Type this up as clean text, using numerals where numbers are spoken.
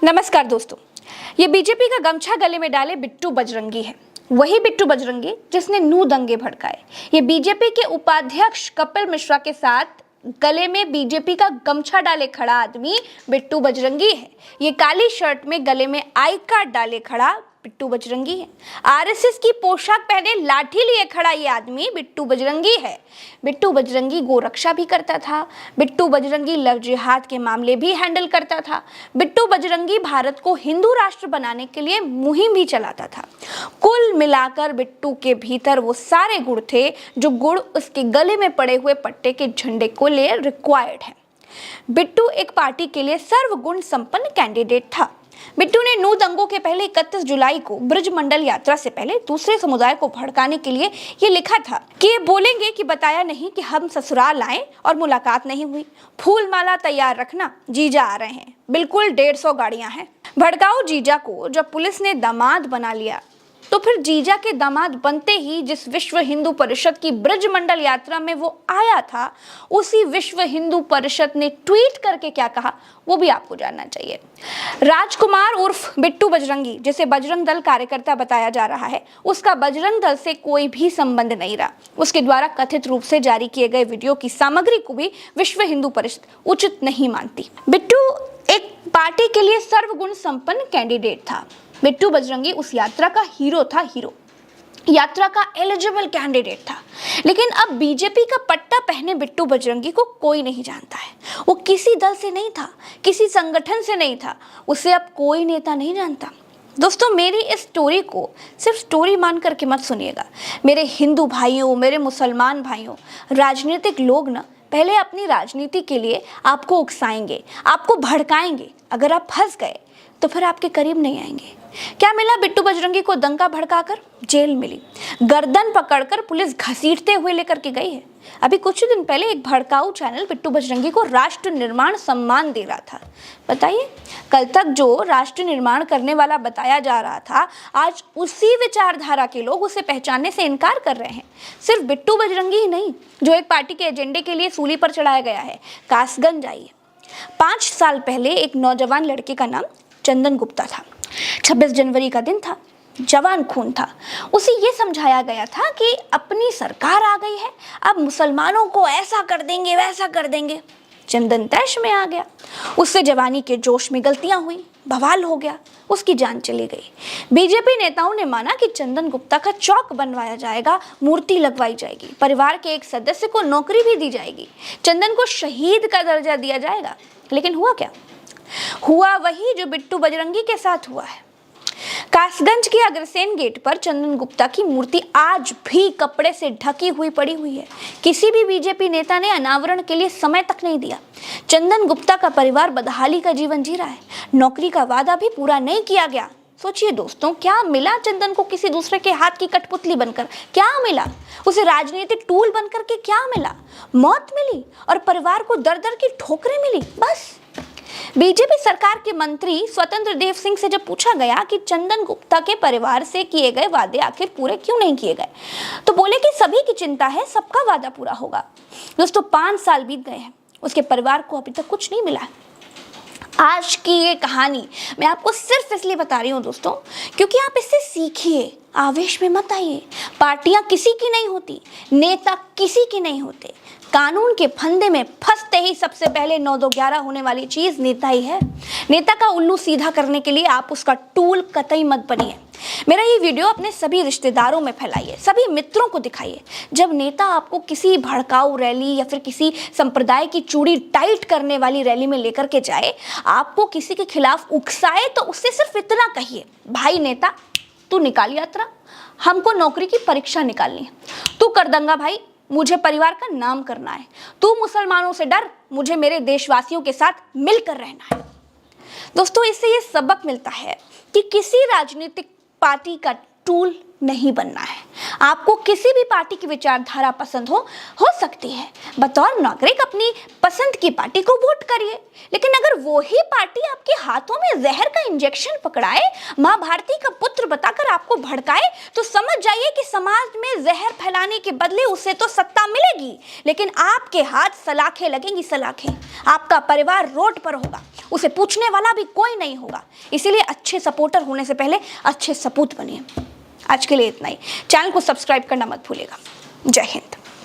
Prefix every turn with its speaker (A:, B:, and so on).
A: नमस्कार दोस्तों, ये बीजेपी का गमछा गले में डाले बिट्टू बजरंगी है। वही बिट्टू बजरंगी जिसने नू दंगे भड़काए। ये बीजेपी के उपाध्यक्ष कपिल मिश्रा के साथ गले में बीजेपी का गमछा डाले खड़ा आदमी बिट्टू बजरंगी है। ये काली शर्ट में गले में आई कार्ड डाले खड़ा बिट्टू बजरंगी है। आरएसएस की पोशाक पहने लाठी लिए खड़ा ये आदमी बिट्टू बजरंगी है। बिट्टू बजरंगी गोरक्षा भी करता था। बिट्टू बजरंगी लव जिहाद के मामले भी हैंडल करता था। बिट्टू बजरंगी भारत को हिंदू राष्ट्र बनाने के लिए मुहिम भी चलाता था। कुल मिलाकर बिट्टू के भीतर वो सारे गुण थे जो गुण उसके गले में पड़े हुए पट्टे के झंडे को लिए रिक्वायर्ड है। बिट्टू एक पार्टी के लिए सर्वगुण संपन्न कैंडिडेट था। बिट्टू ने नू दंगों के पहले 31 जुलाई को ब्रज मंडल यात्रा से पहले दूसरे समुदाय को भड़काने के लिए ये लिखा था कि ये बोलेंगे कि बताया नहीं कि हम ससुराल आए और मुलाकात नहीं हुई। फूल माला तैयार रखना, जीजा आ रहे हैं। बिल्कुल 150 गाड़ियां हैं। भड़काऊ जीजा को जब पुलिस ने दामाद बना लिया तो फिर जीजा के दामाद बनते ही जिस विश्व हिंदू परिषद की ब्रज मंडल यात्रा में वो आया था, उसी विश्व हिंदू परिषद ने ट्वीट करके क्या कहा वो भी आपको जानना चाहिए। राजकुमार उर्फ बिट्टू बजरंगी, जिसे बजरंग दल कार्यकर्ता बताया जा रहा है, उसका बजरंग दल से कोई भी संबंध नहीं रहा। उसके द्वारा कथित रूप से जारी किए गए वीडियो की सामग्री को भी विश्व हिंदू परिषद उचित नहीं मानती। बिट्टू एक पार्टी के लिए सर्वगुण संपन्न कैंडिडेट था। बिट्टू बजरंगी उस यात्रा का हीरो था, यात्रा का एलिजिबल कैंडिडेट था। लेकिन अब बीजेपी का पट्टा पहने बिट्टू बजरंगी को कोई नहीं जानता है। वो किसी दल से नहीं था, किसी संगठन से नहीं था, उसे अब कोई नेता नहीं जानता। दोस्तों, मेरी इस स्टोरी को सिर्फ स्टोरी मान करके मत सुनिएगा। मेरे हिंदू भाइयों, मेरे मुसलमान भाइयों, राजनीतिक लोग ना पहले अपनी राजनीति के लिए आपको उकसाएंगे, आपको भड़काएंगे। अगर आप फंस गए तो फिर आपके करीब नहीं आएंगे। क्या मिला बिट्टू बजरंगी को? दंगा भड़काकर जेल मिली। गर्दन पकड़कर पुलिस घसीटते हुए लेकर के गई है। अभी कुछ दिन पहले एक भड़काऊ चैनल बिट्टू बजरंगी को राष्ट्र निर्माण सम्मान दे रहा था। बताइए, कल तक जो राष्ट्र निर्माण करने वाला बताया जा रहा था, आज उसी विचारधारा के लोग उसे पहचानने से इनकार कर रहे हैं। सिर्फ बिट्टू बजरंगी ही नहीं, जो एक पार्टी के एजेंडे के लिए सूली पर चढ़ाया गया है। कासगंज आइए। 5 साल पहले एक नौजवान लड़के का नाम चंदन गुप्ता था। 26 जनवरी का दिन था, जवान खून था। उसे ये समझाया गया था कि अपनी सरकार आ गई है, अब मुसलमानों को ऐसा कर देंगे, वैसा कर देंगे। चंदन तैश में आ गया। उससे जवानी के जोश में गलतियां हुई, बवाल हो गया, उसकी जान चली गई। बीजेपी नेताओं ने माना कि चंदन गुप्ता का चौक बनवाया जाएगा, मूर्ति लगवाई जाएगी, परिवार के एक सदस्य को नौकरी भी दी जाएगी, चंदन को शहीद का दर्जा दिया जाएगा। लेकिन हुआ क्या? हुआ वही जो बिट्टू बजरंगी के साथ हुआ है। कासगंज के अग्रसेन गेट पर चंदन गुप्ता की मूर्ति आज भी कपड़े से ढकी हुई पड़ी हुई है। किसी भी बीजेपी नेता ने अनावरण के लिए समय तक नहीं दिया। चंदन गुप्ता का परिवार बदहाली का जीवन जी रहा है। नौकरी का वादा भी पूरा नहीं किया गया। सोचिए दोस्तों, क्या मिला चंदन को किसी दूसरे के हाथ की कठपुतली बनकर? क्या मिला उसे? राजनीतिक टूल बनकर के क्या मिला? मौत मिली और परिवार को दर दर की ठोकरें मिली, बस। बीजेपी सरकार के मंत्री स्वतंत्र देव सिंह से जब पूछा गया कि चंदन गुप्ता के परिवार से किए गए वादे आखिर पूरे क्यों नहीं किए गए, तो बोले कि सभी की चिंता है, सबका वादा पूरा होगा। दोस्तों, 5 साल बीत गए हैं, उसके परिवार को अभी तक कुछ नहीं मिला। आज की ये कहानी मैं आपको सिर्फ इसलिए बता रही हूँ दोस्तों, क्योंकि आप इससे सीखिए, आवेश में मत आइए। पार्टियां किसी की नहीं होती, नेता किसी के नहीं होते। कानून के फंदे में फंसते ही सबसे पहले 9-2-11 होने वाली चीज नेता ही है। नेता का उल्लू सीधा करने के लिए आप उसका टूल कतई मत बनिए। मेरा ये वीडियो अपने सभी रिश्तेदारों में फैलाइए, सभी मित्रों को दिखाइए। जब नेता आपको किसी भड़काऊ रैली या फिर किसी संप्रदाय की चूड़ी टाइट करने वाली रैली में लेकर के जाए, आपको किसी के खिलाफ उकसाए, तो उससे सिर्फ इतना कहिए, भाई नेता, तू निकाल यात्रा, हमको नौकरी की परीक्षा निकालनी है। तू कर दंगा भाई, मुझे परिवार का नाम करना है। तू मुसलमानों से डर, मुझे मेरे देशवासियों के साथ मिलकर रहना है। दोस्तों, इससे ये सबक मिलता है कि किसी राजनीतिक पार्टी का टूल नहीं बनना है। आपको किसी भी पार्टी की विचारधारा पसंद हो सकती है, बतौर नागरिक अपनी पसंद की पार्टी को वोट करिए। लेकिन अगर वो ही पार्टी आपके हाथों में जहर का इंजेक्शन पकड़ाए, मां भारती का पुत्र बताकर आपको भड़काए, तो समझ जाइए कि समाज में जहर फैलाने के बदले उसे तो सत्ता मिलेगी, लेकिन आपके हाथ सलाखें लगेंगी, सलाखें। आपका परिवार रोड पर होगा, उसे पूछने वाला भी कोई नहीं होगा। इसीलिए अच्छे सपोर्टर होने से पहले अच्छे सपूत बनिए। आज के लिए इतना ही। चैनल को सब्सक्राइब करना मत भूलिएगा। जय हिंद।